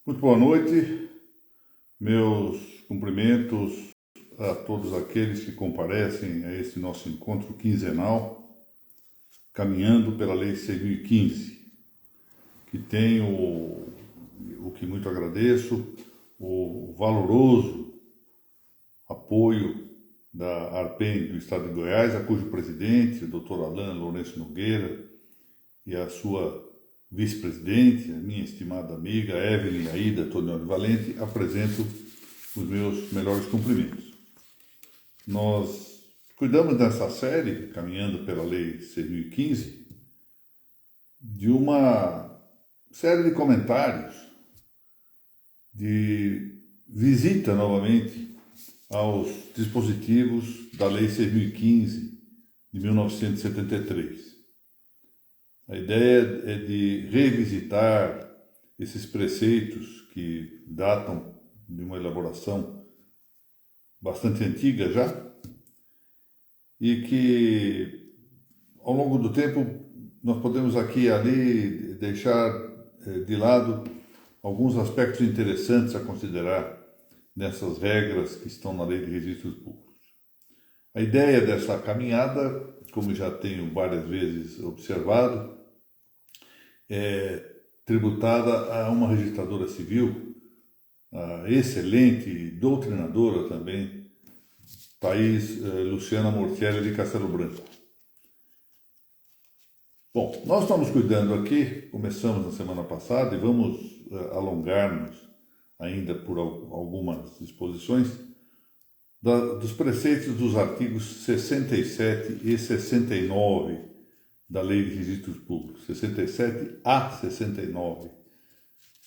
Muito boa noite, meus cumprimentos a todos aqueles que comparecem a esse nosso encontro quinzenal, caminhando pela Lei 6.015, que tem o que muito agradeço, o valoroso apoio da ARPEN do Estado de Goiás, a cujo presidente, o Dr. Alain Lourenço Nogueira, e a sua vice-presidente, a minha estimada amiga Evelyn Aida Tonioli Valente, apresento os meus melhores cumprimentos. Nós cuidamos nessa série, caminhando pela Lei 6.015, de uma série de comentários, de visita novamente aos dispositivos da Lei 6.015 de 1973. A ideia é de revisitar esses preceitos que datam de uma elaboração bastante antiga já e que, ao longo do tempo, nós podemos aqui e ali deixar de lado alguns aspectos interessantes a considerar nessas regras que estão na Lei de Registros Públicos. A ideia dessa caminhada, como já tenho várias vezes observado, é tributada a uma registradora civil, a excelente doutrinadora também, Thais Luciana Mortielli de Castelo Branco. Bom, nós estamos cuidando aqui, começamos na semana passada e vamos alongar-nos ainda por algumas disposições, dos preceitos dos artigos 67 e 69 da Lei de Registros Públicos, 67 a 69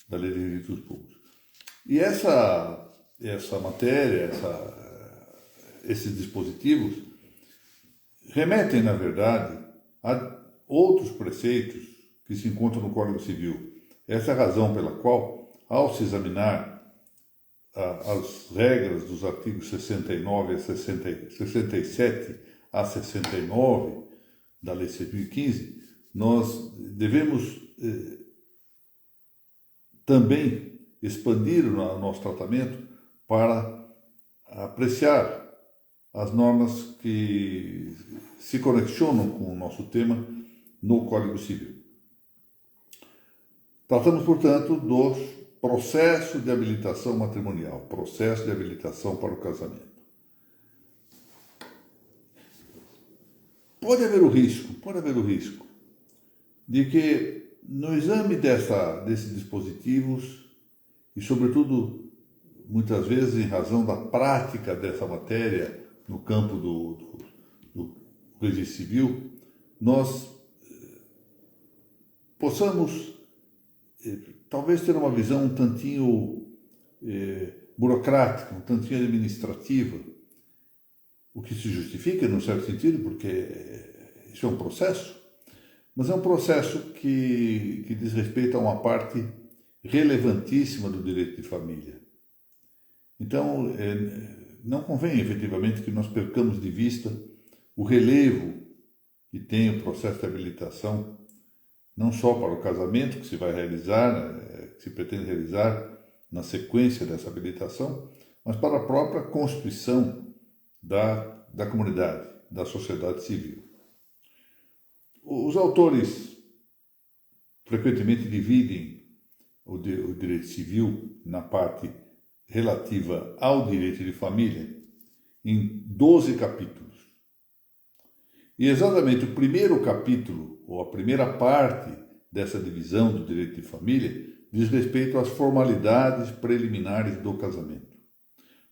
da Lei de Registros Públicos. E essa matéria, esses dispositivos, remetem, na verdade, a outros preceitos que se encontram no Código Civil. Essa é a razão pela qual, ao se examinar as regras dos artigos 69 a 67 a 69 da Lei 6.015, nós devemos também expandir o nosso tratamento para apreciar as normas que se conexionam com o nosso tema no Código Civil. Tratamos, portanto, do processo de habilitação matrimonial, processo de habilitação para o casamento. Pode haver o risco de que no exame desses dispositivos, e sobretudo muitas vezes em razão da prática dessa matéria no campo do registro civil, nós possamos talvez ter uma visão um tantinho burocrática, um tantinho administrativa, o que se justifica, num certo sentido, porque isso é um processo, mas é um processo que diz respeito a uma parte relevantíssima do direito de família. Então, não convém, efetivamente, que nós percamos de vista o relevo que tem o processo de habilitação, não só para o casamento que se vai realizar, que se pretende realizar na sequência dessa habilitação, mas para a própria constituição da comunidade, da sociedade civil. Os autores frequentemente dividem o direito civil na parte relativa ao direito de família em 12 capítulos. E exatamente o primeiro capítulo, ou a primeira parte dessa divisão do direito de família, diz respeito às formalidades preliminares do casamento.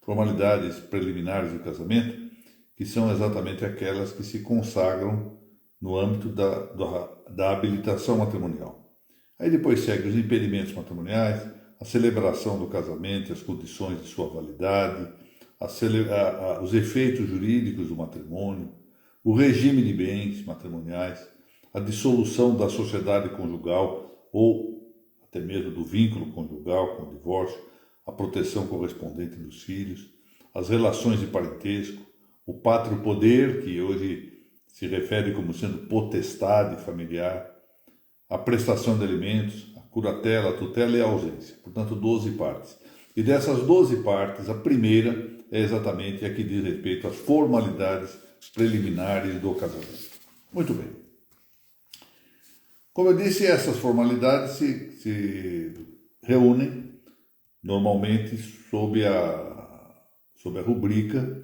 Formalidades preliminares do casamento, que são exatamente aquelas que se consagram no âmbito da habilitação matrimonial. Aí depois segue os impedimentos matrimoniais, a celebração do casamento, as condições de sua validade, os efeitos jurídicos do matrimônio, o regime de bens matrimoniais, a dissolução da sociedade conjugal ou até mesmo do vínculo conjugal com o divórcio, a proteção correspondente dos filhos, as relações de parentesco, o pátrio poder, que hoje se refere como sendo potestade familiar, a prestação de alimentos, a curatela, a tutela e a ausência. Portanto, 12 partes. E dessas 12 partes, a primeira é exatamente a que diz respeito às formalidades preliminares do casamento. Muito bem. Como eu disse, essas formalidades se reúnem normalmente sob a rubrica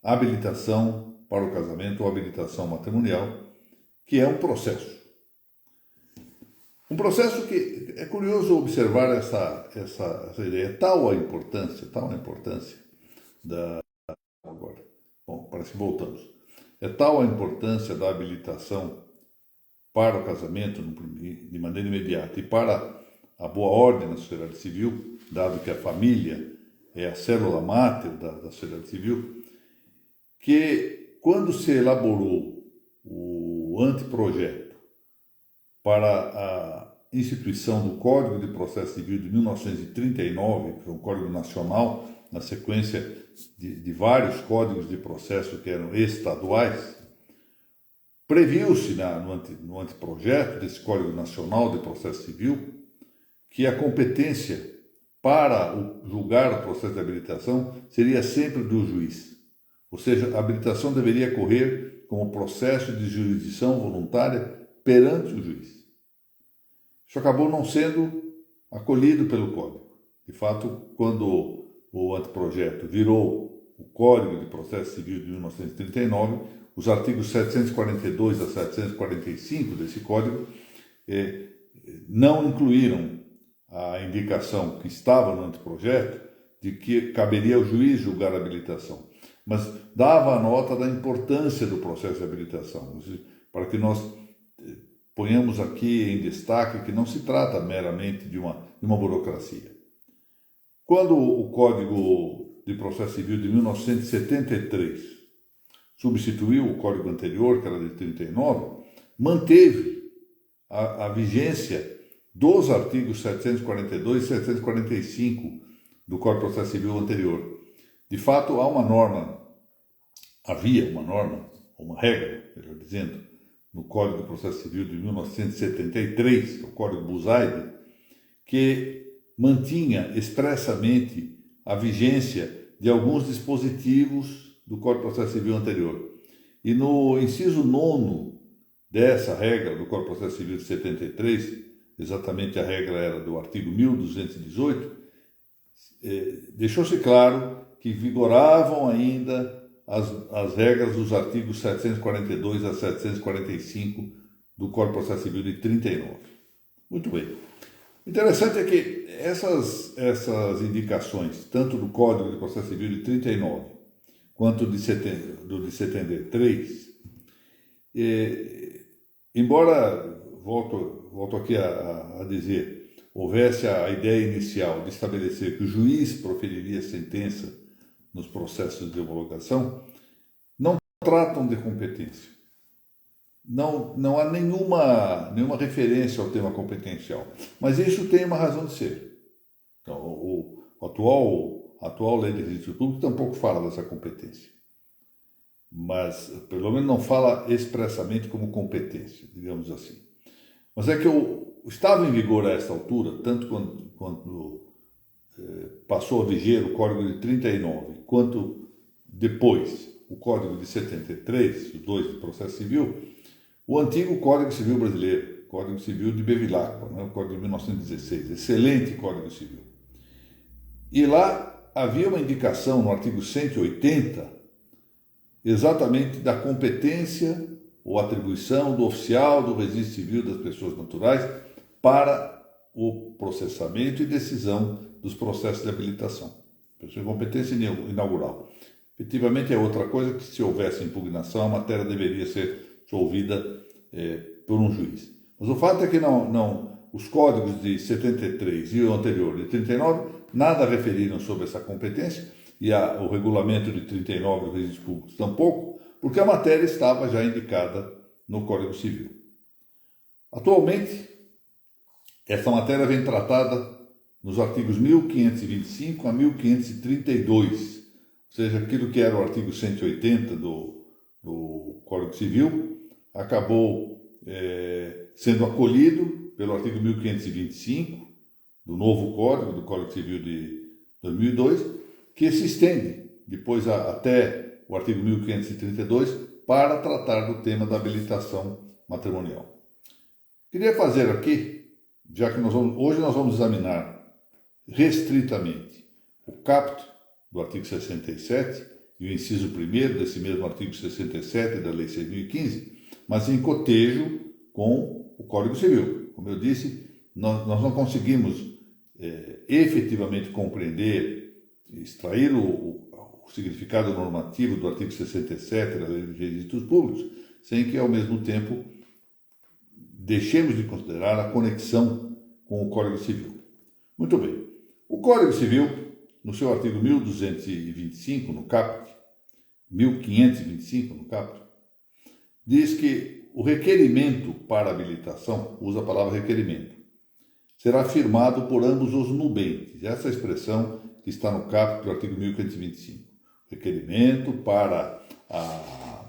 habilitação para o casamento ou habilitação matrimonial, que é um processo. Um processo que é curioso observar essa ideia, tal a importância da... Agora, bom, parece que voltamos. É tal a importância da habilitação para o casamento de maneira imediata e para a boa ordem na sociedade civil, dado que a família é a célula máter da sociedade civil, que quando se elaborou o anteprojeto para a instituição do Código de Processo Civil de 1939, que foi um código nacional, na sequência de vários códigos de processo que eram estaduais, previu-se no anteprojeto desse Código Nacional de Processo Civil que a competência para julgar o processo de habilitação seria sempre do juiz. Ou seja, a habilitação deveria ocorrer como processo de jurisdição voluntária perante o juiz. Isso acabou não sendo acolhido pelo Código. De fato, quando o anteprojeto virou o Código de Processo Civil de 1939, os artigos 742 a 745 desse Código não incluíram a indicação que estava no anteprojeto de que caberia ao juiz julgar a habilitação, mas dava a nota da importância do processo de habilitação, para que nós ponhamos aqui em destaque que não se trata meramente de uma burocracia. Quando o Código de Processo Civil de 1973 substituiu o código anterior, que era de 39, manteve a vigência dos artigos 742 e 745 do Código de Processo Civil anterior. De fato, havia uma norma, uma regra, melhor dizendo, no Código de Processo Civil de 1973, o Código Buzaide, que mantinha expressamente a vigência de alguns dispositivos do Código de Processo Civil anterior. E no inciso 9 dessa regra do Código de Processo Civil de 73, exatamente a regra era do artigo 1218, deixou-se claro que vigoravam ainda as regras dos artigos 742 a 745 do Código de Processo Civil de 39. Muito bem. O interessante é que essas indicações, tanto do Código de Processo Civil de 39 quanto do de 73, embora, volto aqui a dizer, houvesse a ideia inicial de estabelecer que o juiz proferiria sentença nos processos de homologação, não tratam de competência. Não há nenhuma referência ao tema competencial. Mas isso tem uma razão de ser. Então, a atual lei de registro público tampouco fala dessa competência. Mas, pelo menos, não fala expressamente como competência, digamos assim. Mas é que estava em vigor a esta altura, tanto quando passou a viger o Código de 39, quanto depois o Código de 73, os dois de processo civil, o antigo Código Civil brasileiro, Código Civil de Bevilacqua, o Código de 1916, excelente Código Civil. E lá havia uma indicação no artigo 180, exatamente da competência ou atribuição do oficial do registro civil das pessoas naturais para o processamento e decisão dos processos de habilitação. Competência inaugural. Efetivamente é outra coisa que, se houvesse impugnação, a matéria deveria ser solvida por um juiz. Mas o fato é que os códigos de 73 e o anterior de 39 nada referiram sobre essa competência, e o regulamento de 39 do registro público tampouco, porque a matéria estava já indicada no Código Civil. Atualmente, essa matéria vem tratada nos artigos 1525 a 1532, ou seja, aquilo que era o artigo 180 do Código Civil, acabou sendo acolhido pelo artigo 1525 do novo Código, do Código Civil de 2002, que se estende depois até o artigo 1532 para tratar do tema da habilitação matrimonial. Queria fazer aqui, já que hoje nós vamos examinar restritamente o caput do artigo 67 e o inciso 1º desse mesmo artigo 67 da Lei 6.015, mas em cotejo com o Código Civil. Como eu disse, nós não conseguimos efetivamente compreender, extrair o significado normativo do artigo 67 da Lei de Registros Públicos, sem que, ao mesmo tempo, deixemos de considerar a conexão com o Código Civil. Muito bem. O Código Civil, no seu artigo 1225, no caput, 1525, no caput, diz que o requerimento para habilitação, usa a palavra requerimento, será firmado por ambos os nubentes. Essa expressão que está no caput do artigo 1525. Requerimento para a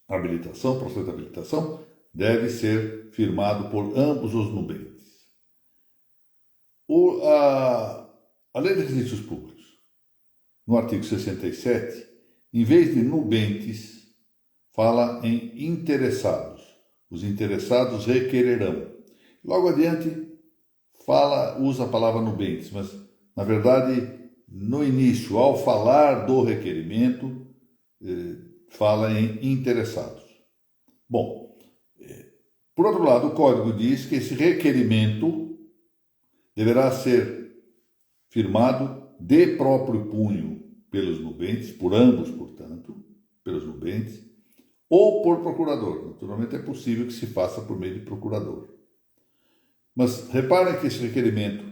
habilitação, processo de habilitação, deve ser firmado por ambos os nubentes. A Lei de Registros Públicos, no artigo 67, em vez de nubentes, fala em interessados. Os interessados requererão. Logo adiante, usa a palavra nubentes, mas, na verdade, no início, ao falar do requerimento, fala em interessados. Bom, por outro lado, o Código diz que esse requerimento deverá ser firmado de próprio punho pelos nubentes, por ambos, portanto, pelos nubentes, ou por procurador. Naturalmente, é possível que se faça por meio de procurador. Mas reparem que esse requerimento,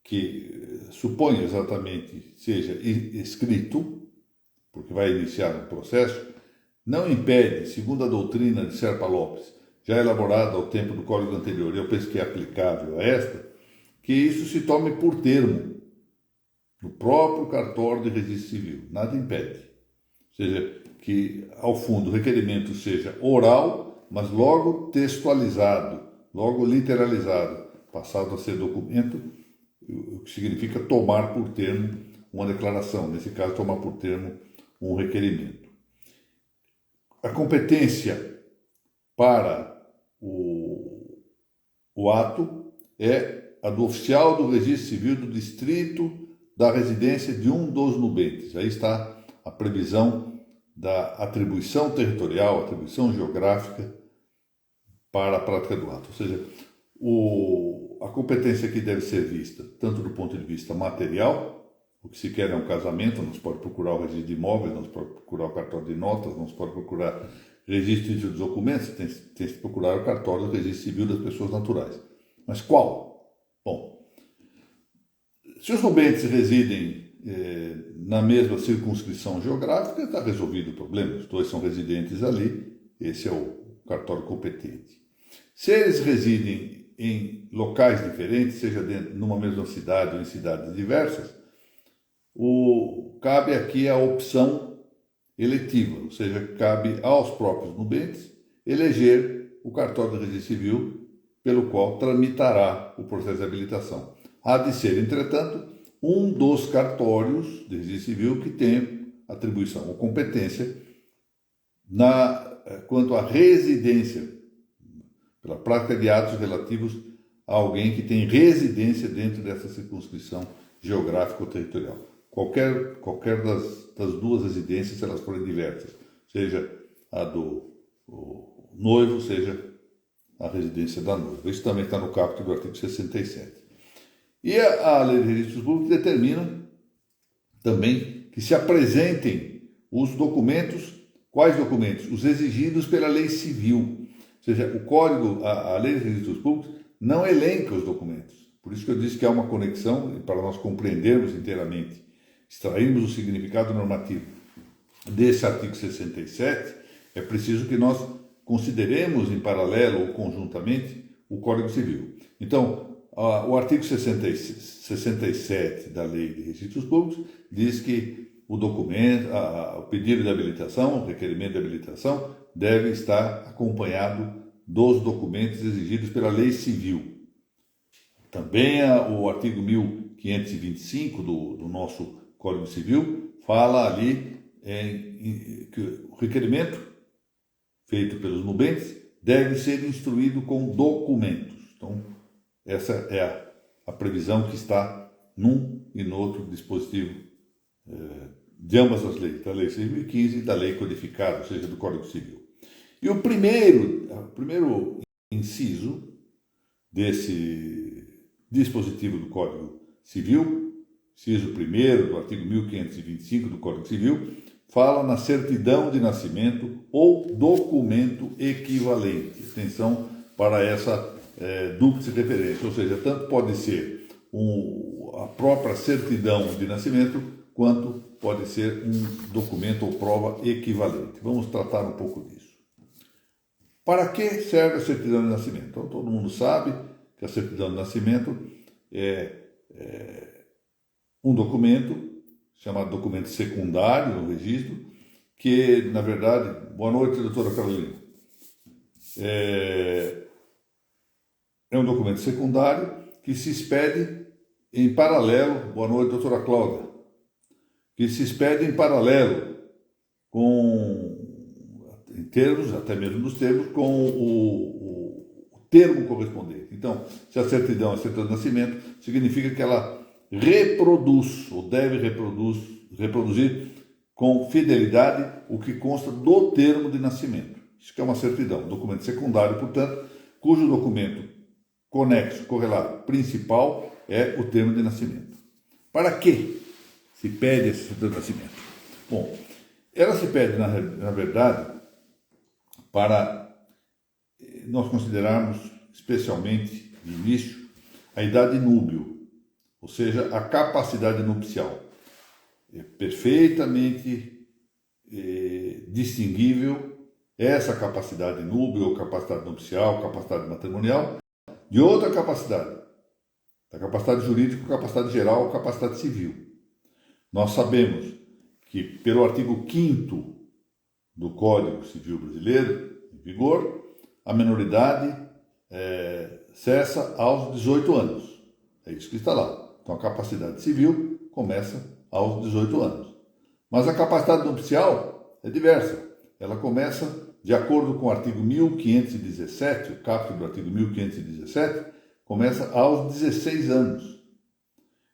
que suponho exatamente seja escrito, porque vai iniciar um processo, não impede, segundo a doutrina de Serpa Lopes, já elaborada ao tempo do Código anterior, e eu penso que é aplicável a esta, que isso se tome por termo no próprio cartório de registro civil. Nada impede. Ou seja, que ao fundo o requerimento seja oral, mas logo textualizado, logo literalizado, passado a ser documento, o que significa tomar por termo uma declaração, nesse caso tomar por termo um requerimento. A competência para o ato é a do oficial do registro civil do distrito da residência de um dos nubentes. Aí está a previsão da atribuição territorial, atribuição geográfica para a prática do ato. Ou seja, a competência aqui deve ser vista tanto do ponto de vista material, o que se quer é um casamento, não se pode procurar o registro de imóveis, não se pode procurar o cartório de notas, não se pode procurar registro de documentos, tem que procurar o cartório do registro civil das pessoas naturais. Mas qual? Bom, se os nubentes residem na mesma circunscrição geográfica, está resolvido o problema. Os dois são residentes ali, esse é o cartório competente. Se eles residem em locais diferentes, seja numa mesma cidade ou em cidades diversas, cabe aqui a opção eletiva, ou seja, cabe aos próprios nubentes eleger o cartório de registro civil pelo qual tramitará o processo de habilitação. Há de ser, entretanto, um dos cartórios de registro civil que tem atribuição ou competência quanto à residência, pela prática de atos relativos a alguém que tem residência dentro dessa circunscrição geográfica ou territorial. Qualquer das duas residências, se elas forem diversas, seja a do noivo, seja a residência da noiva. Isso também está no caput do artigo 67. E a Lei de Registros Públicos determina também que se apresentem os documentos. Quais documentos? Os exigidos pela lei civil. Ou seja, o Código, a Lei de Registros Públicos, não elenca os documentos. Por isso que eu disse que há uma conexão, e para nós compreendermos inteiramente, extrairmos o significado normativo desse artigo 67, é preciso que nós consideremos em paralelo ou conjuntamente o Código Civil. Então, o artigo 67 da Lei de Registros Públicos diz que o documento, o pedido de habilitação, o requerimento de habilitação, deve estar acompanhado dos documentos exigidos pela lei civil. Também o artigo 1525 do nosso Código Civil fala ali que o requerimento feito pelos nubentes deve ser instruído com documentos. Então, essa é a previsão que está num e no outro dispositivo de ambas as leis, da Lei 6.015 e da Lei Codificada, ou seja, do Código Civil. E o primeiro inciso desse dispositivo do Código Civil, inciso 1º do artigo 1525 do Código Civil, fala na certidão de nascimento ou documento equivalente. Atenção para essa dúplice referência, ou seja, tanto pode ser a própria certidão de nascimento, quanto pode ser um documento ou prova equivalente. Vamos tratar um pouco disso. Para que serve a certidão de nascimento? Então, todo mundo sabe que a certidão de nascimento é um documento chamado documento secundário no registro, que, na verdade... Boa noite, doutora Carolina. É um documento secundário que se expede em paralelo... Boa noite, doutora Cláudia. Que se expede em paralelo em termos, até mesmo nos termos, com o termo correspondente. Então, se a certidão é certidão de nascimento, significa que ela reproduz, ou deve reproduzir com fidelidade o que consta do termo de nascimento. Isso que é uma certidão, documento secundário, portanto, cujo documento conexo, correlato, principal é o termo de nascimento. Para que se pede essa certidão de nascimento? Bom, ela se pede, na verdade, para nós considerarmos, especialmente de início, a idade núbio, ou seja, a capacidade nupcial. É perfeitamente distinguível essa capacidade núbio, ou capacidade nupcial, capacidade matrimonial, de outra capacidade, da capacidade jurídica, capacidade geral ou capacidade civil. Nós sabemos que, pelo artigo 5º do Código Civil Brasileiro, em vigor, a menoridade cessa aos 18 anos. É isso que está lá. Então, a capacidade civil começa aos 18 anos. Mas a capacidade nupcial é diversa. Ela começa, de acordo com o artigo 1517, o caput do artigo 1517, começa aos 16 anos.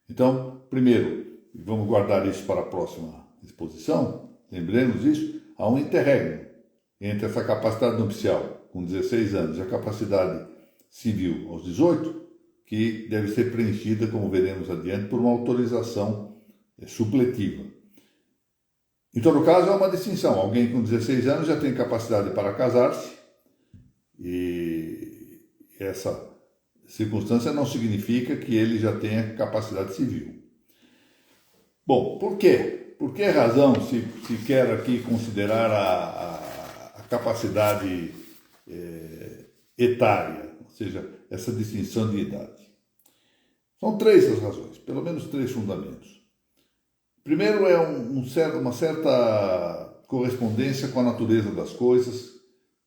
Então, primeiro, vamos guardar isso para a próxima exposição, lembremos isso, há um interregno entre essa capacidade nupcial com 16 anos e a capacidade civil aos 18, que deve ser preenchida, como veremos adiante, por uma autorização supletiva. Em todo caso, há uma distinção. Alguém com 16 anos já tem capacidade para casar-se, e essa circunstância não significa que ele já tenha capacidade civil. Bom, por quê? Por que razão se quer aqui considerar a capacidade etária, ou seja, essa distinção de idade? São três as razões, pelo menos três fundamentos. Primeiro é uma certa correspondência com a natureza das coisas,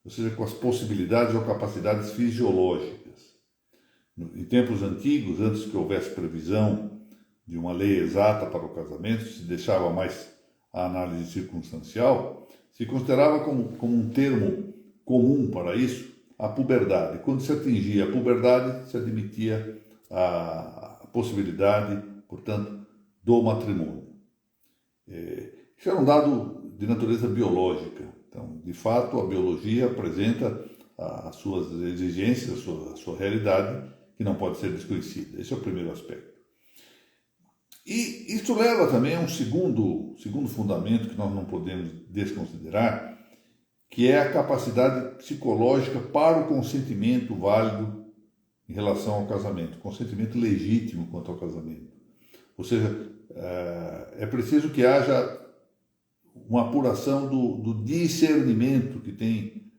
ou seja, com as possibilidades ou capacidades fisiológicas. Em tempos antigos, antes que houvesse previsão de uma lei exata para o casamento, se deixava mais a análise circunstancial, se considerava como um termo comum para isso a puberdade. Quando se atingia a puberdade, se admitia a possibilidade, portanto, do matrimônio. Isso era um dado de natureza biológica. Então, de fato, a biologia apresenta as suas exigências, a sua realidade, que não pode ser desconhecida. Esse é o primeiro aspecto. E isso leva também a um segundo fundamento que nós não podemos desconsiderar, que é a capacidade psicológica para o consentimento válido em relação ao casamento, consentimento legítimo quanto ao casamento. Ou seja, é preciso que haja uma apuração do discernimento que tem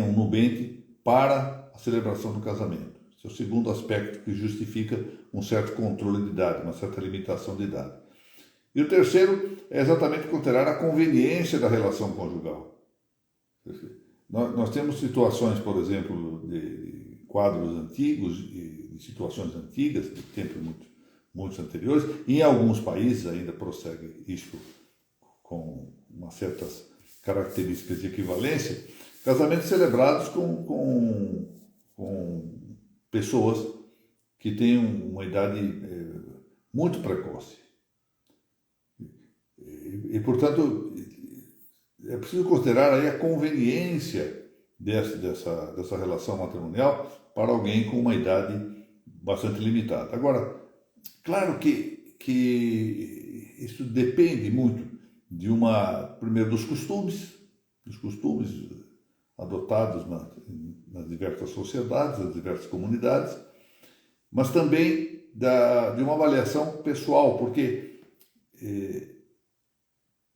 um nubente para a celebração do casamento. Esse é o segundo aspecto que justifica um certo controle de idade, uma certa limitação de idade. E o terceiro é exatamente considerar a conveniência da relação conjugal. nós temos situações, por exemplo, de quadros antigos, de situações antigas, de tempos muitos anteriores, e em alguns países ainda prossegue isso com umas certas características de equivalência, casamentos celebrados com pessoas que têm uma idade muito precoce. E, portanto, é preciso considerar aí a conveniência dessa relação matrimonial para alguém com uma idade bastante limitada. Agora, claro que isso depende muito primeiro dos costumes adotados nas diversas sociedades, nas diversas comunidades, mas também de uma avaliação pessoal, porque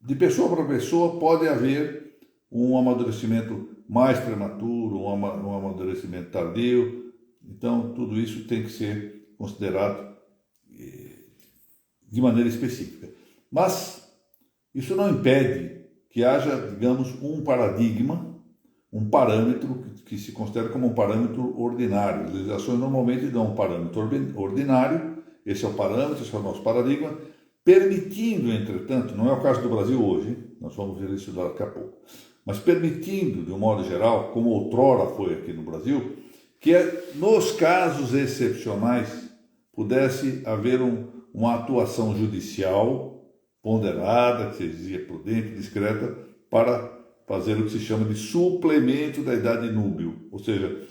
de pessoa para pessoa pode haver um amadurecimento mais prematuro, um amadurecimento tardio. Então, tudo isso tem que ser considerado de maneira específica. Mas isso não impede que haja, digamos, um paradigma, um parâmetro que se considera como um parâmetro ordinário. As legislações normalmente dão um parâmetro ordinário, esse é o parâmetro, esse é o nosso paradigma, permitindo, entretanto, não é o caso do Brasil hoje, nós vamos ver isso daqui a pouco, mas permitindo, de um modo geral, como outrora foi aqui no Brasil, que nos casos excepcionais pudesse haver uma atuação judicial ponderada, que seja prudente, discreta, para fazer o que se chama de suplemento da idade núbil. Ou seja,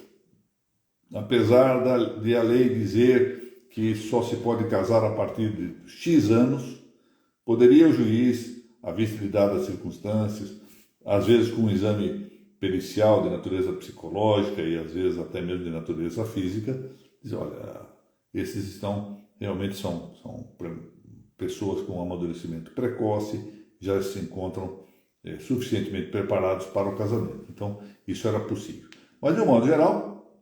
apesar de a lei dizer que só se pode casar a partir de X anos, poderia o juiz, à vista de dadas circunstâncias, às vezes com um exame pericial de natureza psicológica e às vezes até mesmo de natureza física, dizer, olha, esses realmente são pessoas com amadurecimento precoce, já se encontram suficientemente preparados para o casamento. Então, isso era possível. Mas, de um modo geral,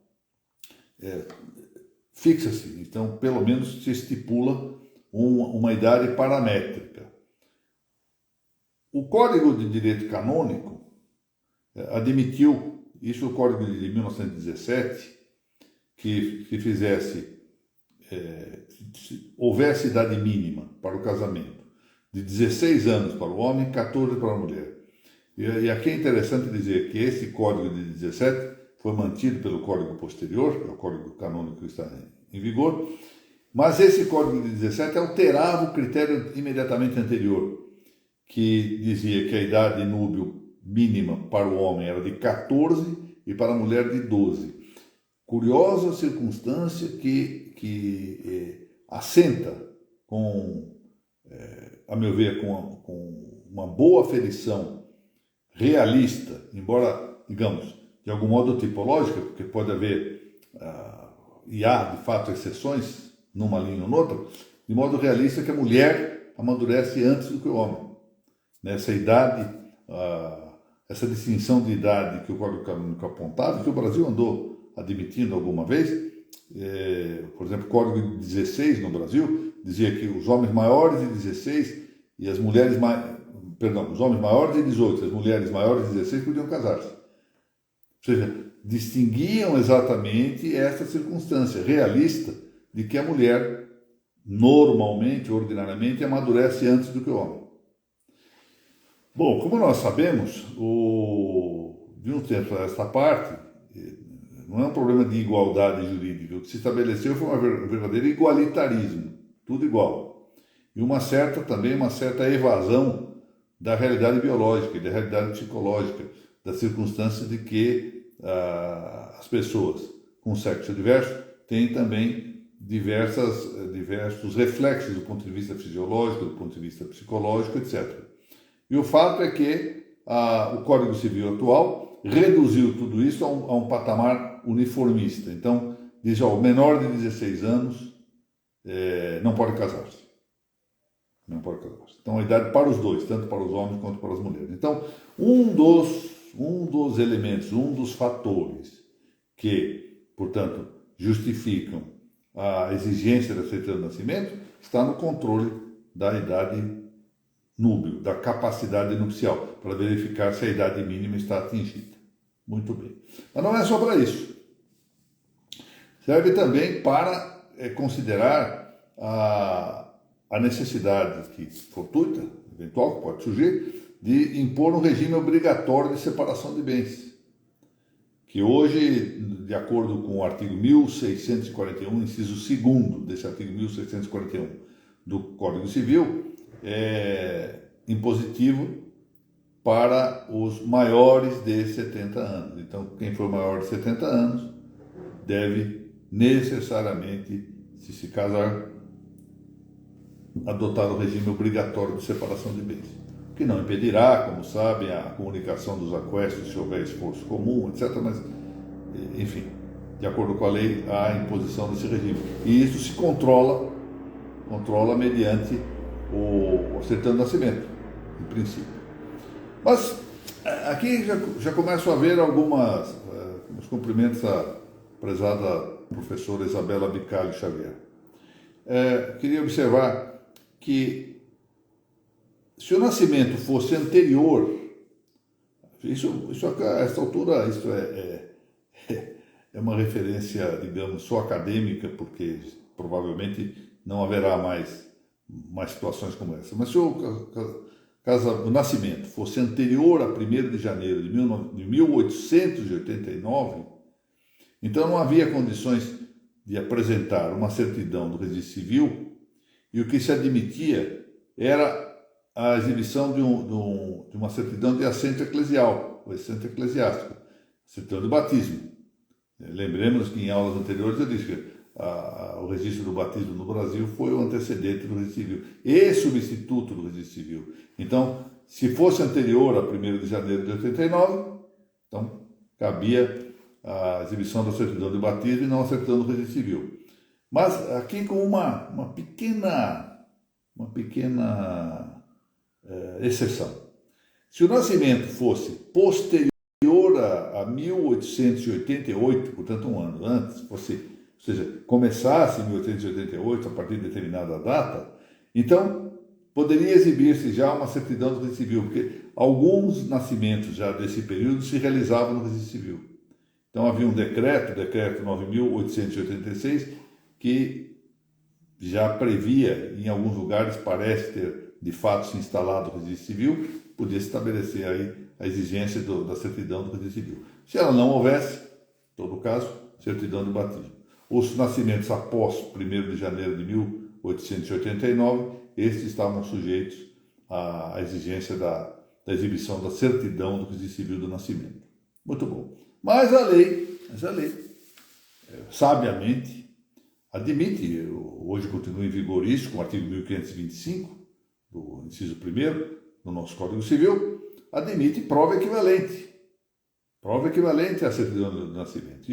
fixa-se, então, pelo menos se estipula uma idade paramétrica. O Código de Direito Canônico admitiu, isso o Código de 1917, que houvesse idade mínima para o casamento, de 16 anos para o homem, 14 para a mulher. E aqui é interessante dizer que esse Código de 17 foi mantido pelo Código posterior, que é o Código Canônico que está em vigor, mas esse Código de 17 alterava o critério imediatamente anterior, que dizia que a idade núbil mínima para o homem era de 14 e para a mulher de 12. Curiosa circunstância que assenta a meu ver, com uma boa aferição realista, embora, digamos, de algum modo tipológica, porque pode haver, e há de fato exceções numa linha ou noutra, de modo realista que a mulher amadurece antes do que o homem. Nessa idade, essa distinção de idade que o Código Canônico apontava, que o Brasil andou admitindo alguma vez, por exemplo, o Código de 16 no Brasil dizia que os homens maiores de 16 e as mulheres os homens maiores de 18 e as mulheres maiores de 16 podiam casar-se. Ou seja, distinguiam exatamente essa circunstância realista de que a mulher normalmente, ordinariamente, amadurece antes do que o homem. Bom, como nós sabemos, de um tempo a esta parte, não é um problema de igualdade jurídica. O que se estabeleceu foi um verdadeiro igualitarismo, tudo igual. E uma certa evasão da realidade biológica e da realidade psicológica, da circunstância de que as pessoas com sexo diverso têm também diversos reflexos do ponto de vista fisiológico, do ponto de vista psicológico, etc. E o fato é que o Código Civil atual reduziu tudo isso a um patamar uniformista. Então, diz, o menor de 16 anos não pode casar-se. Não pode casar-se. Então, a idade para os dois, tanto para os homens quanto para as mulheres. Então, um dos elementos, um dos fatores que, portanto, justificam a exigência da certidão de nascimento está no controle da idade núbil, da capacidade nupcial, para verificar se a idade mínima está atingida. Muito bem. Mas não é só para isso. Serve também para considerar a necessidade que fortuita, eventual, que pode surgir, de impor um regime obrigatório de separação de bens, que hoje, de acordo com o artigo 1641, inciso 2º desse artigo 1641 do Código Civil, é impositivo para os maiores de 70 anos. Então, quem for maior de 70 anos deve necessariamente, se casar, adotar o regime obrigatório de separação de bens, que não impedirá, como sabem, a comunicação dos aquestos se houver esforço comum, etc. Mas, enfim, de acordo com a lei, há a imposição desse regime. E isso se controla mediante o certidão de nascimento, em princípio. Mas aqui já começo a ver alguns cumprimentos à prezada professora Isabela Bicalho Xavier. Queria observar que se o nascimento fosse anterior, a esta altura, isso é uma referência, digamos, só acadêmica, porque provavelmente não haverá mais situações como essa. Mas se o nascimento fosse anterior a 1º de janeiro de 1889, então não havia condições de apresentar uma certidão do registro civil, e o que se admitia era a exibição de uma certidão de assento eclesial, ou assento eclesiástico, certidão de batismo. Lembremos que em aulas anteriores eu disse que o registro do batismo no Brasil foi o antecedente do registro civil e substituto do registro civil. Então, se fosse anterior a 1º de janeiro de 89, então cabia a exibição da certidão de batismo e não a certidão do registro civil. Mas aqui com uma pequena exceção. Se o nascimento fosse posterior a 1888, portanto um ano antes, ou seja, começasse em 1888 a partir de determinada data, então poderia exibir-se já uma certidão do registro civil, porque alguns nascimentos já desse período se realizavam no registro civil. Então havia um decreto, o decreto 9.886, que já previa, em alguns lugares parece ter de fato se instalado o registro civil, podia estabelecer aí a exigência da certidão do registro civil. Se ela não houvesse, em todo caso, certidão de batismo. Os nascimentos após 1º de janeiro de 1889, estes estavam sujeitos à exigência da exibição da certidão do registro civil do nascimento. Muito bom. Mas a lei, sabiamente, admite, hoje continua em vigor isso, com o artigo 1525, do inciso 1º do nosso Código Civil, admite prova equivalente. Prova equivalente à certidão do nascimento.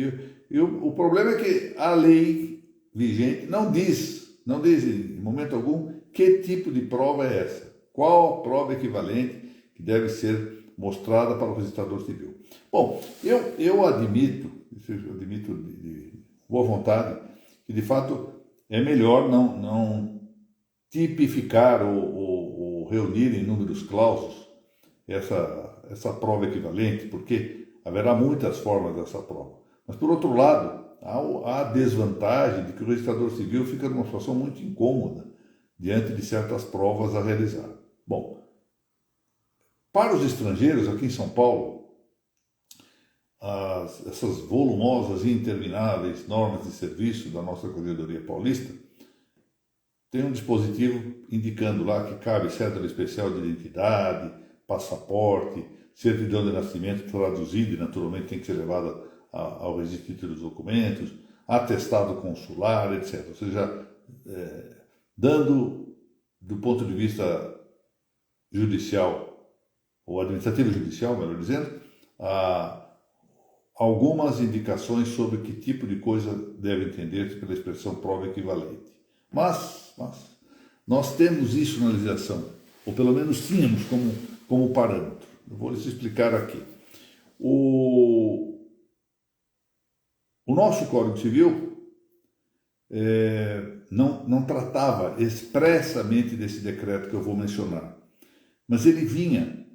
E o problema é que a lei vigente não diz em momento algum que tipo de prova é essa. Qual a prova equivalente que deve ser mostrada para o registrador civil. Bom, eu admito de boa vontade, que de fato é melhor não tipificar ou reunir em números clausos essa prova equivalente, porque haverá muitas formas dessa prova. Mas, por outro lado, há a desvantagem de que o registrador civil fica numa situação muito incômoda diante de certas provas a realizar. Bom, para os estrangeiros, aqui em São Paulo, essas volumosas e intermináveis normas de serviço da nossa Corregedoria Paulista tem um dispositivo indicando lá que cabe cédula especial de identidade, passaporte, certidão de nascimento traduzida e naturalmente tem que ser levada ao registro dos documentos, atestado consular, etc. Ou seja, dando, do ponto de vista judicial, ou administrativo judicial, melhor dizendo, algumas indicações sobre que tipo de coisa deve entender-se pela expressão prova equivalente. Mas nós temos isso na legislação, ou pelo menos tínhamos como parâmetro. Eu vou lhes explicar aqui. O nosso Código Civil não tratava expressamente desse decreto que eu vou mencionar, mas ele vinha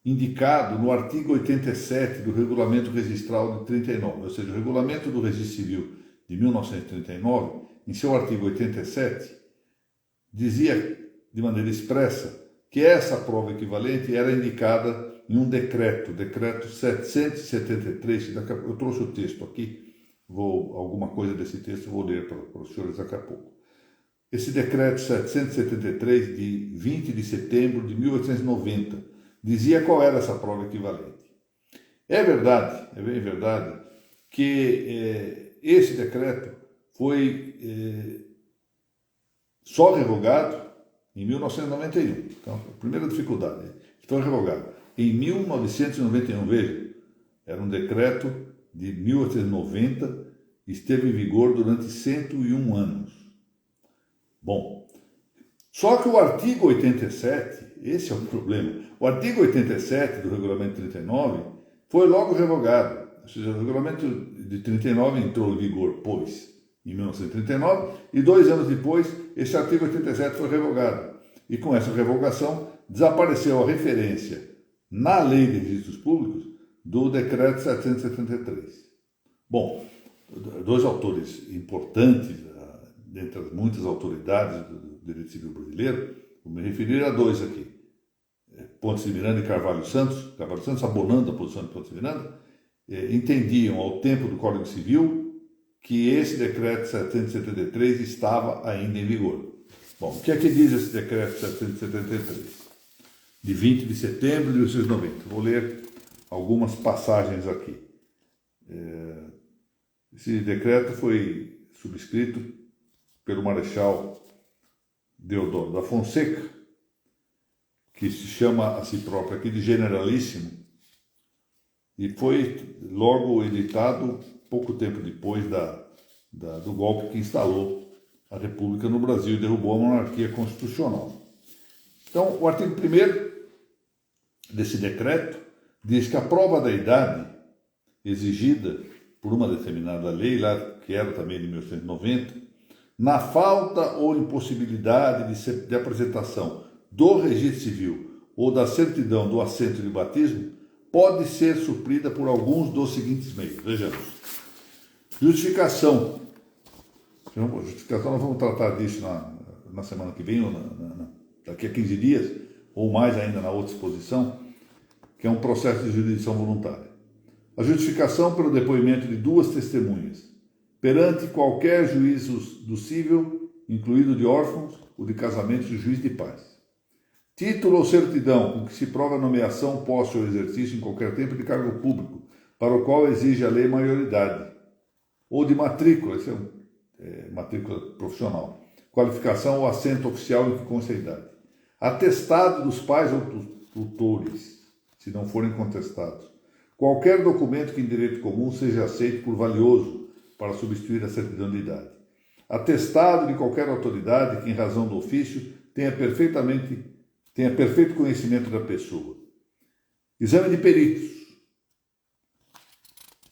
indicado no artigo 87 do Regulamento Registral de 39, ou seja, o Regulamento do Registro Civil de 1939, em seu artigo 87, dizia de maneira expressa que essa prova equivalente era indicada em um decreto 773, eu trouxe o texto aqui, alguma coisa desse texto vou ler para os senhores daqui a pouco. Esse decreto 773, de 20 de setembro de 1890, dizia qual era essa prova equivalente. É bem verdade, que esse decreto foi só revogado em 1991. Então, a primeira dificuldade, foi revogado. Em 1991, veja, era um decreto de 1890, esteve em vigor durante 101 anos. Bom, só que o artigo 87, esse é o problema, o artigo 87 do Regulamento 39 foi logo revogado. Ou seja, o Regulamento de 39 entrou em vigor, pois, em 1939, e 2 anos depois, esse artigo 87 foi revogado. E com essa revogação, desapareceu a referência na Lei de Registros Públicos do Decreto 773. Bom, 2 autores importantes, dentre as muitas autoridades do direito civil brasileiro, vou me referir a 2 aqui. Pontes de Miranda e Carvalho Santos, abonando a posição de Pontes de Miranda, entendiam ao tempo do Código Civil que esse decreto 773 estava ainda em vigor. Bom, o que é que diz esse decreto 773? De 20 de setembro de 1990. Vou ler algumas passagens aqui. Esse decreto foi subscrito pelo Marechal Deodoro da Fonseca, que se chama a si próprio aqui de Generalíssimo, e foi logo editado pouco tempo depois do golpe que instalou a República no Brasil e derrubou a monarquia constitucional. Então, o artigo 1º desse decreto diz que a prova da idade exigida por uma determinada lei, lá, que era também de 1990, na falta ou impossibilidade de apresentação do registro civil ou da certidão do assento de batismo, pode ser suprida por alguns dos seguintes meios. Vejamos. Justificação. Justificação, nós vamos tratar disso na semana que vem, ou daqui a 15 dias, ou mais ainda na outra exposição, que é um processo de jurisdição voluntária. A justificação pelo depoimento de 2 testemunhas, perante qualquer juízo do cível, incluído de órfãos, ou de casamentos de juiz de paz. Título ou certidão com que se prova a nomeação, posse ou exercício em qualquer tempo de cargo público, para o qual exige a lei maioridade. Ou de matrícula, isso é matrícula profissional. Qualificação ou assento oficial em que consta a idade. Atestado dos pais ou dos tutores, se não forem contestados. Qualquer documento que em direito comum seja aceito por valioso para substituir a certidão de idade. Atestado de qualquer autoridade que, em razão do ofício, tenha perfeito conhecimento da pessoa. Exame de peritos.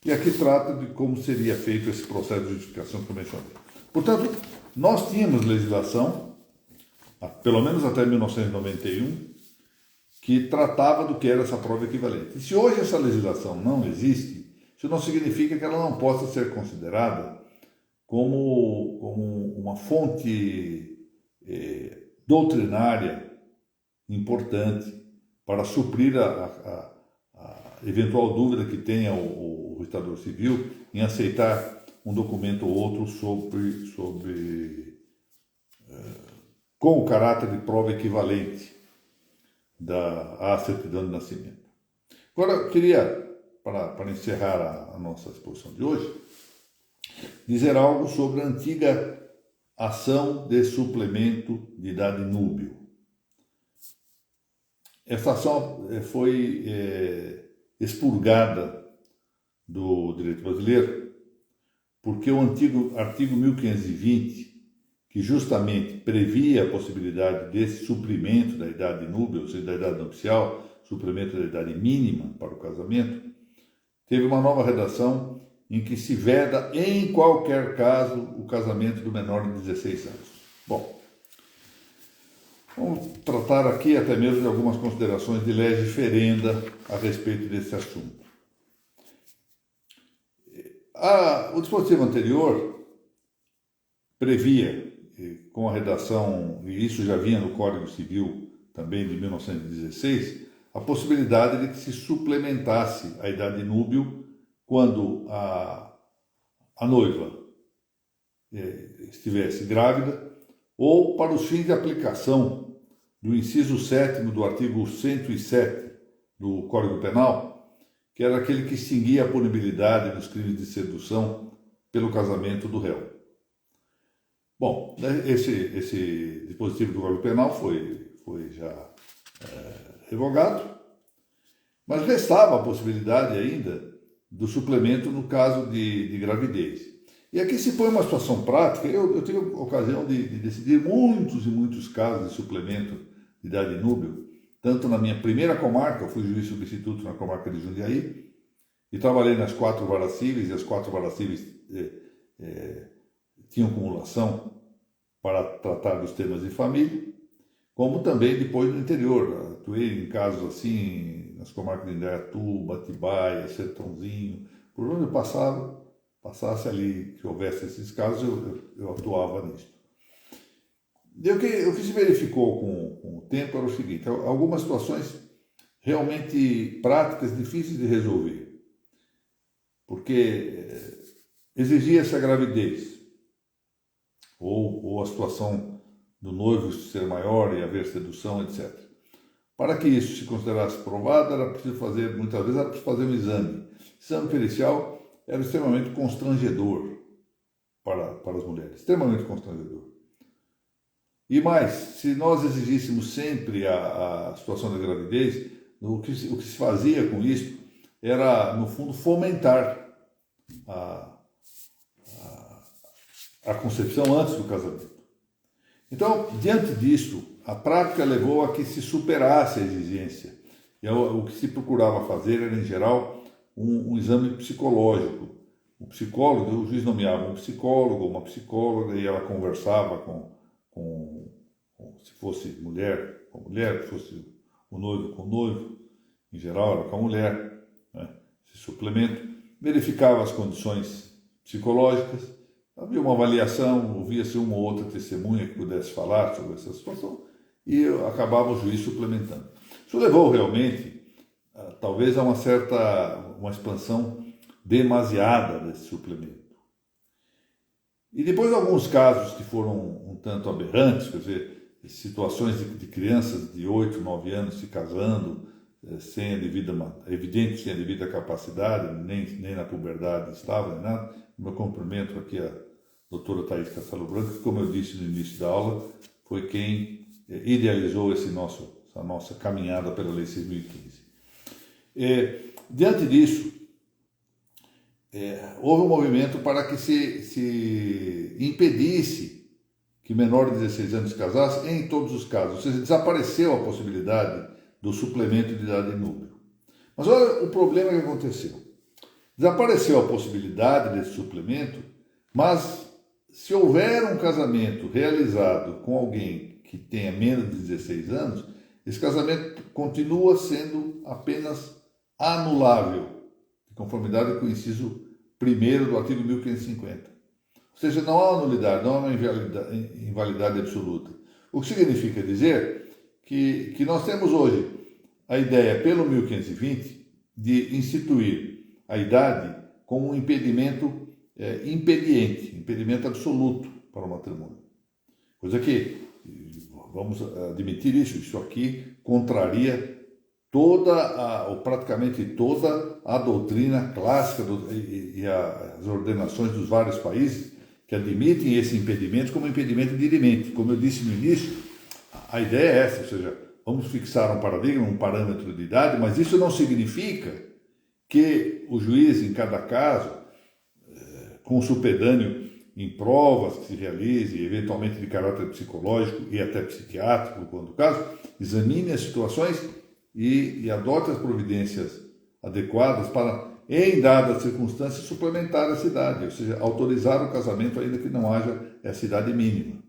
E aqui trata de como seria feito esse processo de justificação que eu mencionei. Portanto, nós tínhamos legislação, pelo menos até 1991, que tratava do que era essa prova equivalente. E se hoje essa legislação não existe, isso não significa que ela não possa ser considerada como uma fonte doutrinária importante para suprir a eventual dúvida que tenha o registrador civil em aceitar um documento ou outro com o caráter de prova equivalente à certidão de nascimento. Agora, eu queria, para encerrar a nossa exposição de hoje, dizer algo sobre a antiga ação de suplemento de idade núbio. Essa ação foi expurgada do direito brasileiro porque o antigo artigo 1520, que justamente previa a possibilidade desse suprimento da idade núbia, ou seja, da idade nupcial, suprimento da idade mínima para o casamento, teve uma nova redação em que se veda, em qualquer caso, o casamento do menor de 16 anos. Bom, Vamos tratar aqui até mesmo de algumas considerações de legge ferenda a respeito desse assunto. O dispositivo anterior previa, com a redação, e isso já vinha no Código Civil também de 1916, a possibilidade de que se suplementasse a idade núbil quando a noiva estivesse grávida, ou para os fins de aplicação do inciso 7º do artigo 107 do Código Penal, que era aquele que extinguia a punibilidade dos crimes de sedução pelo casamento do réu. Bom, esse dispositivo do Código Penal foi já revogado, mas restava a possibilidade ainda do suplemento no caso de gravidez. E aqui se põe uma situação prática. Eu tive a ocasião de decidir muitos e muitos casos de suplemento de idade núbil, tanto na minha primeira comarca, eu fui juiz substituto na comarca de Jundiaí, e trabalhei nas 4 varas cíveis, e as 4 varas cíveis tinham cumulação para tratar dos temas de família, como também depois no interior. Atuei em casos assim, nas comarcas de Indaiatuba, Atibaia, Sertãozinho, por onde eu passasse ali, que houvesse esses casos, eu atuava nisso. E o que se verificou com o tempo era o seguinte: algumas situações realmente práticas, difíceis de resolver, porque exigia-se a gravidez, ou a situação do noivo ser maior e haver sedução, etc. Para que isso se considerasse provado, era preciso fazer, muitas vezes, era preciso fazer um exame. O exame pericial era extremamente constrangedor para as mulheres, extremamente constrangedor. E mais, se nós exigíssemos sempre a situação da gravidez, o que se fazia com isso era, no fundo, fomentar a concepção antes do casamento. Então, diante disso, a prática levou a que se superasse a exigência. E o que se procurava fazer era, em geral, um exame psicológico. O psicólogo, o juiz nomeava um psicólogo ou uma psicóloga e ela conversava se fosse mulher, com mulher, se fosse o noivo com o noivo, em geral era com a mulher, né? Esse suplemento, verificava as condições psicológicas, havia uma avaliação, ouvia-se uma ou outra testemunha que pudesse falar sobre essa situação e acabava o juiz suplementando. Isso levou realmente, talvez, a uma expansão demasiada desse suplemento. E depois alguns casos que foram um tanto aberrantes, quer dizer, situações de crianças de 8, 9 anos se casando sem a devida capacidade, nem na puberdade estava, nem nada. Meu cumprimento aqui a doutora Thaís Castelo Branco, que, como eu disse no início da aula, foi quem idealizou essa nossa caminhada pela Lei 6.015. Diante disso, houve um movimento para que se impedisse que menor de 16 anos se casasse em todos os casos, ou seja, desapareceu a possibilidade do suplemento de idade núbil. Mas olha o problema que aconteceu. Desapareceu a possibilidade desse suplemento, mas se houver um casamento realizado com alguém que tenha menos de 16 anos, esse casamento continua sendo apenas anulável, de conformidade com o inciso 1º do artigo 1550. Ou seja, não há nulidade, não há uma invalidade absoluta. O que significa dizer que nós temos hoje a ideia, pelo 1520, de instituir a idade como um impedimento impedimento absoluto para o matrimônio. Coisa que, vamos admitir isso aqui contraria praticamente toda a doutrina clássica e as ordenações dos vários países que admitem esse impedimento como impedimento dirimente. Como eu disse no início, a ideia é essa, ou seja, vamos fixar um paradigma, um parâmetro de idade, mas isso não significa que o juiz, em cada caso, com supedâneo em provas que se realize, eventualmente de caráter psicológico e até psiquiátrico, quando o caso, examine as situações e adote as providências adequadas para, em dadas circunstâncias, suplementar essa idade, ou seja, autorizar o casamento ainda que não haja essa idade mínima.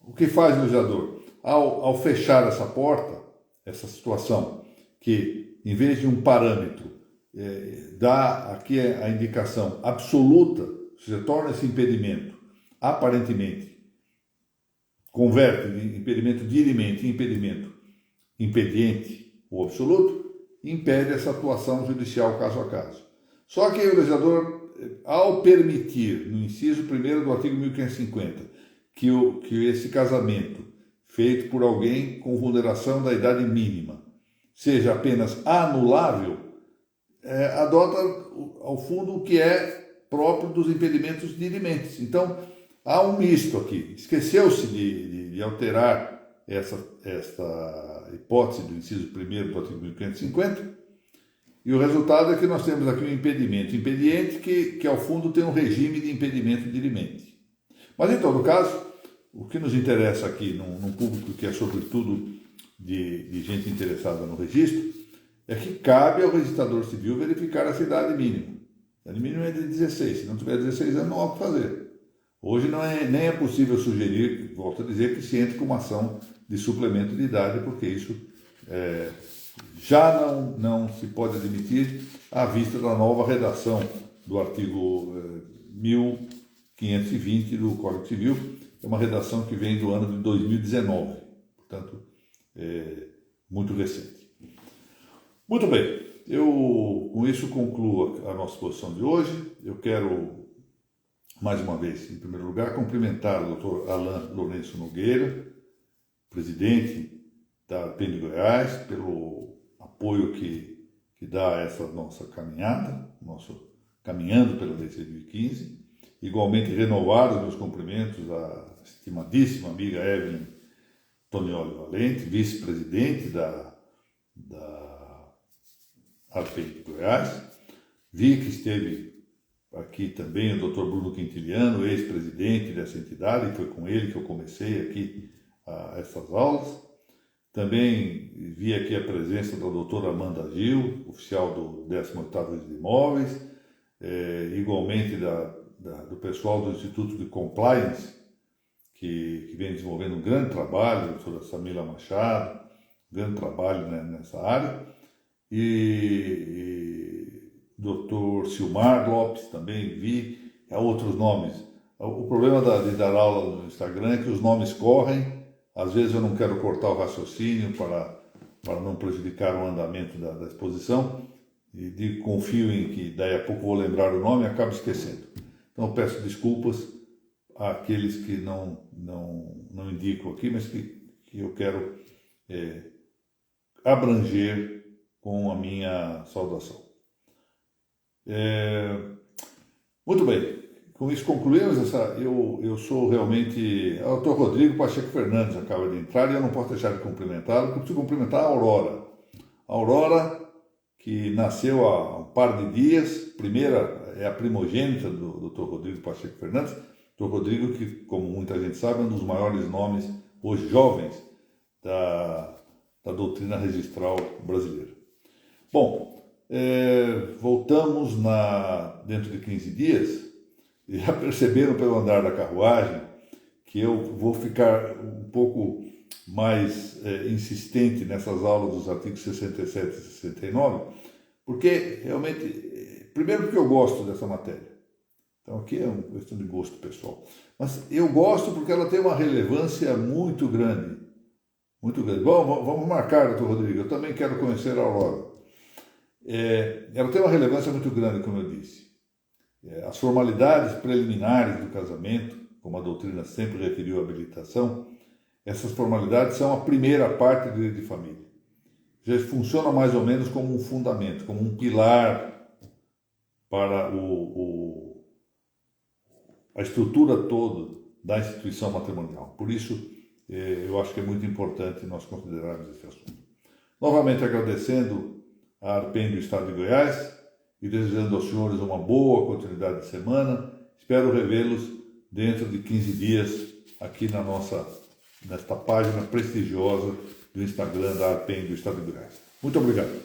O que faz o legislador? ao fechar essa porta, essa situação, que em vez de um parâmetro dá aqui a indicação absoluta, se torna esse impedimento, aparentemente, converte de impedimento dirimente em impedimento impediente ou absoluto, impede essa atuação judicial caso a caso. Só que o legislador, ao permitir, no inciso 1º do artigo 1550, que esse casamento feito por alguém com vulneração da idade mínima seja apenas anulável, adota ao fundo o que é próprio dos impedimentos dirimentes. Então, há um misto aqui. Esqueceu-se de alterar esta hipótese do inciso 1º do artigo 1550, e o resultado é que nós temos aqui um impedimento impediente que ao fundo tem um regime de impedimento dirimente. Mas em todo caso, o que nos interessa aqui num público que é sobretudo de gente interessada no registro, é que cabe ao registrador civil verificar essa idade mínima. A idade mínima é de 16, se não tiver 16 anos não há o que fazer. Hoje nem é possível sugerir, volto a dizer, que se entre com uma ação de suplemento de idade, porque isso já não se pode admitir à vista da nova redação do artigo 1520 do Código Civil. É uma redação que vem do ano de 2019, portanto, muito recente. Muito bem, eu com isso concluo a nossa exposição de hoje. Eu quero, mais uma vez, em primeiro lugar, cumprimentar o Dr. Alain Lourenço Nogueira, presidente da ARPEN de Goiás, pelo apoio que dá a essa nossa caminhada, caminhando pela Lei 6.015. Igualmente renovar os meus cumprimentos à estimadíssima amiga Evelyn Tonioli Valente, vice-presidente da ARPEN de Goiás. Vi que esteve aqui também o Dr. Bruno Quintiliano, ex-presidente dessa entidade, e foi com ele que eu comecei aqui essas aulas. Também vi aqui a presença da doutora Amanda Gil, oficial do 18º Registro de Imóveis, igualmente do pessoal do Instituto de Compliance, que vem desenvolvendo um grande trabalho, a doutora Samila Machado, um grande trabalho nessa área, e doutor Silmar Lopes também vi, há outros nomes. O problema de dar aula no Instagram é que os nomes correm, às vezes eu não quero cortar o raciocínio para não prejudicar o andamento da exposição, e confio em que daí a pouco vou lembrar o nome e acabo esquecendo. Então eu peço desculpas àqueles que não indico aqui, mas que eu quero abranger com a minha saudação. Muito bem, com isso concluímos eu sou realmente... O Dr. Rodrigo Pacheco Fernandes acaba de entrar e eu não posso deixar de cumprimentá-lo, porque eu preciso cumprimentar a Aurora. A Aurora, que nasceu há um par de dias, é a primogênita do Dr. Rodrigo Pacheco Fernandes. Dr. Rodrigo, que, como muita gente sabe, é um dos maiores nomes, hoje jovens, da doutrina registral brasileira. Bom, voltamos dentro de 15 dias, e já perceberam pelo andar da carruagem que eu vou ficar um pouco mais insistente nessas aulas dos artigos 67 e 69, porque realmente, primeiro porque eu gosto dessa matéria, então aqui é uma questão de gosto pessoal, mas eu gosto porque ela tem uma relevância muito grande, muito grande. Bom, vamos marcar, doutor Rodrigo, eu também quero conhecer a Aurora. Ela tem uma relevância muito grande, como eu disse. As formalidades preliminares do casamento, como a doutrina sempre referiu à habilitação, essas formalidades são a primeira parte do direito de família. Já funciona mais ou menos como um fundamento, como um pilar para a estrutura toda da instituição matrimonial. Por isso, eu acho que é muito importante nós considerarmos esse assunto. Novamente agradecendo a ARPEN do Estado de Goiás e desejando aos senhores uma boa continuidade de semana. Espero revê-los dentro de 15 dias aqui nesta página prestigiosa do Instagram da ARPEN do Estado de Goiás. Muito obrigado.